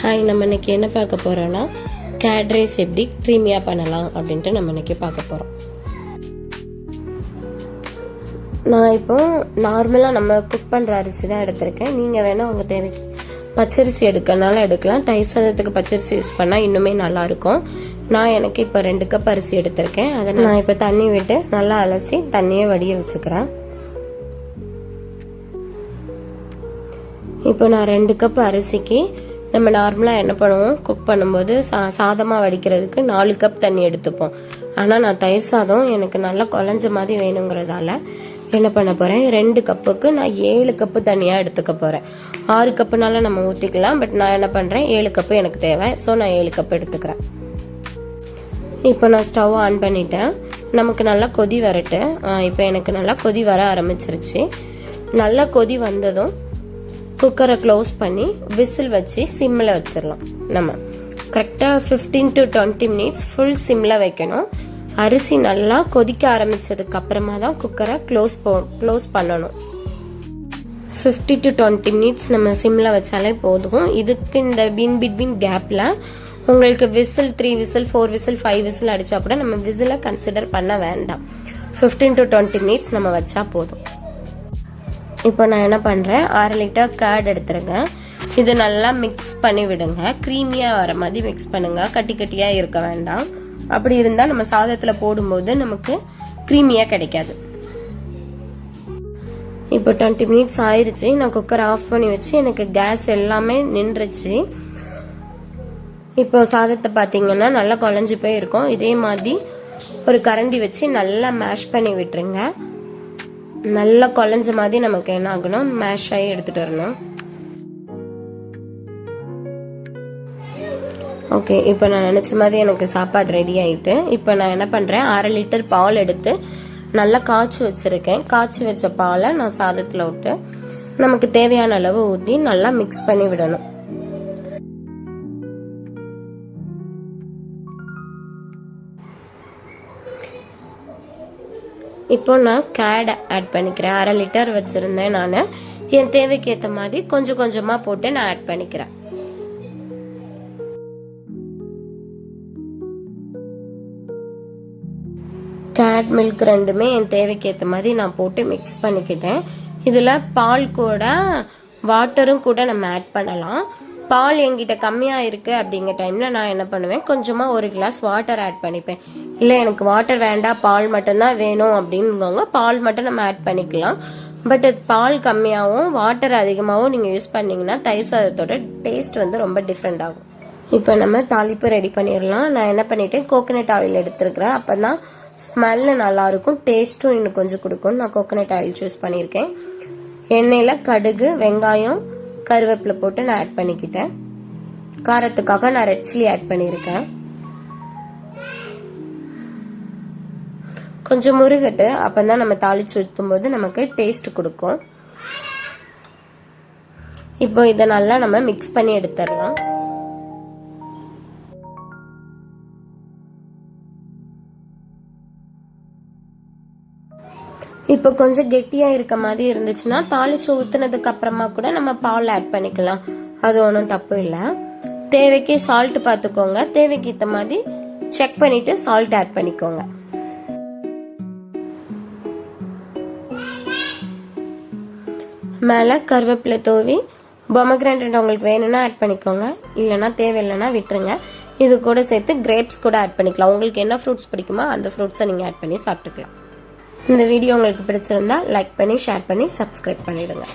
Hi, நம்ம இன்னைக்கு என்ன பார்க்க போகிறோன்னா கேட் ரைஸ் எப்படி க்ரீமியாக பண்ணலாம் அப்படின்ட்டு நம்ம இன்னைக்கு பார்க்க போகிறோம். நான் இப்போ நார்மலாக நம்ம குக் பண்ணுற அரிசி தான் எடுத்திருக்கேன். நீங்கள் வேணால் உங்கள் தேவைக்கு பச்சரிசி எடுக்கிறனால எடுக்கலாம். தயிர் சாதத்துக்கு பச்சரிசி யூஸ் பண்ணால் இன்னுமே நல்லாயிருக்கும். நான் எனக்கு இப்போ 2 கப் அரிசி எடுத்திருக்கேன். அதை நான் இப்போ தண்ணி விட்டு நல்லா அலசி தண்ணியை வடிய வச்சுக்கிறேன். இப்போ நான் 2 கப் அரிசிக்கு நம்ம நார்மலாக என்ன பண்ணுவோம், குக் பண்ணும்போது சாதமாக வடிக்கிறதுக்கு 4 கப் தண்ணி எடுத்துப்போம். ஆனால் நான் தயிர் சாதம் எனக்கு நல்லா குழஞ்ச மாதிரி வேணுங்கிறதால என்ன பண்ண போகிறேன், 2 கப்புக்கு நான் 7 கப்பு தண்ணியாக எடுத்துக்க போகிறேன். 6 கப்புனால நம்ம ஊற்றிக்கலாம். பட் நான் என்ன பண்ணுறேன், 7 கப்பு எனக்கு தேவை. ஸோ நான் 7 கப்பு எடுத்துக்கிறேன். இப்போ நான் ஸ்டவ் ஆன் பண்ணிட்டேன். நமக்கு நல்லா கொதி வரட்டு. இப்போ எனக்கு நல்லா கொதி வர ஆரம்பிச்சிருச்சு. நல்லா கொதி வந்ததும் குக்கரை க்ளோஸ் பண்ணி விசில் வச்சு சிம்மில் வச்சிடலாம். நம்ம கரெக்டாக 15 to 20 மினிட்ஸ் ஃபுல் சிம்மில் வைக்கணும். அரிசி நல்லா கொதிக்க ஆரம்பிச்சதுக்கு அப்புறமா தான் குக்கரை க்ளோஸ் பண்ணணும். 50 to 20 மினிட்ஸ் நம்ம சிம்மில் வச்சாலே போதும். இதுக்கு இந்த பிட்வீன் கேப்பில் உங்களுக்கு விசில் 3 விசில் 4 விசில் 5 விசில் அடிச்சா கூட நம்ம விசிலை கன்சிடர் பண்ண வேண்டாம். 15 to 20 மினிட்ஸ் நம்ம வச்சா போதும். இப்போ நான் என்ன பண்ணுறேன், 1/2 லிட்டர் கர்ட் எடுத்துருங்க. இது நல்லா மிக்ஸ் பண்ணி விடுங்க. க்ரீமியாக வர மாதிரி மிக்ஸ் பண்ணுங்க. கட்டி கட்டியாக இருக்க வேண்டாம். அப்படி இருந்தால் நம்ம சாதத்தில் போடும்போது நமக்கு க்ரீமியாக கிடைக்காது. இப்போ 20 மினிட்ஸ் ஆயிடுச்சு. நான் குக்கர் ஆஃப் பண்ணி வச்சு எனக்கு கேஸ் எல்லாமே நின்றுச்சு. இப்போ சாதத்தை பார்த்தீங்கன்னா நல்லா குழஞ்சி போய் இருக்கும். இதே மாதிரி ஒரு கரண்டி வச்சு நல்லா மேஷ் பண்ணி விட்டுருங்க. நல்லா குழஞ்ச மாதிரி நமக்கு என்ன ஆகணும், மேஷ் ஆகி எடுத்துட்டு வரணும். ஓகே, இப்போ நான் நினைச்ச மாதிரி எனக்கு சாப்பாடு ரெடி ஆயிட்டு. இப்போ நான் என்ன பண்றேன், 1/2 லிட்டர் பால் எடுத்து நல்லா காய்ச்சி வச்சிருக்கேன். காய்ச்சி வச்ச பாலை நான் சாதத்துல விட்டு நமக்கு தேவையான அளவு ஊற்றி நல்லா மிக்ஸ் பண்ணி விடணும். இப்போ நான் கேட் ஆட் பண்ணிக்கிறேன். 1/2 லிட்டர் வச்சிருந்தேன். நான் என் தேவைக்கு ஏற்ற மாதிரி கொஞ்சம் கொஞ்சமா போட்டு நான் ஆட் பண்ணிக்கிறேன். கேட் மில்க் ரெண்டுமே என் தேவைக்கு ஏற்ற மாதிரி நான் போட்டு மிக்ஸ் பண்ணிக்கிட்டேன். இதுல பால் கூட வாட்டரும் கூட நம்ம ஆட் பண்ணலாம். பால் என்கிட்ட கம்மியா இருக்கு அப்படிங்கிற டைம்ல நான் என்ன பண்ணுவேன், கொஞ்சமா 1 கிளாஸ் வாட்டர் ஆட் பண்ணிப்பேன். இல்ல எனக்கு வாட்டர் வேண்டாம், பால் மட்டும்தான் வேணும் அப்படின்னுங்க, பால் மட்டும் நம்ம ஆட் பண்ணிக்கலாம். பட் பால் கம்மியாகவும் வாட்டர் அதிகமாகவும் நீங்க யூஸ் பண்ணீங்கன்னா தயிர் சாதத்தோட டேஸ்ட் வந்து ரொம்ப டிஃப்ரெண்ட் ஆகும். இப்போ நம்ம தாளிப்பு ரெடி பண்ணிடலாம். நான் என்ன பண்ணிட்டேன், கோகனட் ஆயில் எடுத்துருக்கிறேன். அப்பதான் ஸ்மெல்லு நல்லா இருக்கும், டேஸ்ட்டும் இன்னும் கொஞ்சம் கொடுக்கும். நான் கோகனட் ஆயில் சூஸ் பண்ணியிருக்கேன். எண்ணெயில கடுகு, வெங்காயம், கருவேப்பிலை போட்டு நான் ஆட் பண்ணிக்கிட்டேன். காரத்துக்காக நான் ரெட் சில்லி ஆட் பண்ணியிருக்கேன். கொஞ்சம் முருகட்டு, அப்பதான் நம்ம தாளிச்சு ஊற்றும் போது நமக்கு டேஸ்ட் கொடுக்கும். இப்போ இதை நல்லா நம்ம மிக்ஸ் பண்ணி எடுத்துடலாம். இப்போ கொஞ்சம் கெட்டியா இருக்க மாதிரி இருந்துச்சுன்னா தாளிச்சு ஊத்துனதுக்கு அப்புறமா கூட நம்ம பால் ஆட் பண்ணிக்கலாம். அது ஒன்றும் தப்பு இல்லை. தேவைக்கு சால்ட் பார்த்துக்கோங்க. தேவைக்கு ஏற்ற மாதிரி செக் பண்ணிட்டு சால்ட் ஆட் பண்ணிக்கோங்க. மேல கருவேப்பிலை தூவி பொமக்ரானேட் உங்களுக்கு வேணும்னா ஆட் பண்ணிக்கோங்க. இல்லைன்னா தேவையில்லைன்னா விட்டுருங்க. இது கூட சேர்த்து கிரேப்ஸ் கூட ஆட் பண்ணிக்கலாம். உங்களுக்கு என்ன ஃப்ரூட்ஸ் பிடிக்குமோ அந்த ஃப்ரூட்ஸை நீங்க ஆட் பண்ணி சாப்பிட்டுக்கலாம். இந்த வீடியோ உங்களுக்கு பிடிச்சிருந்தா லைக் பண்ணி, ஷேர் பண்ணி, சப்ஸ்கிரைப் பண்ணிடுங்க.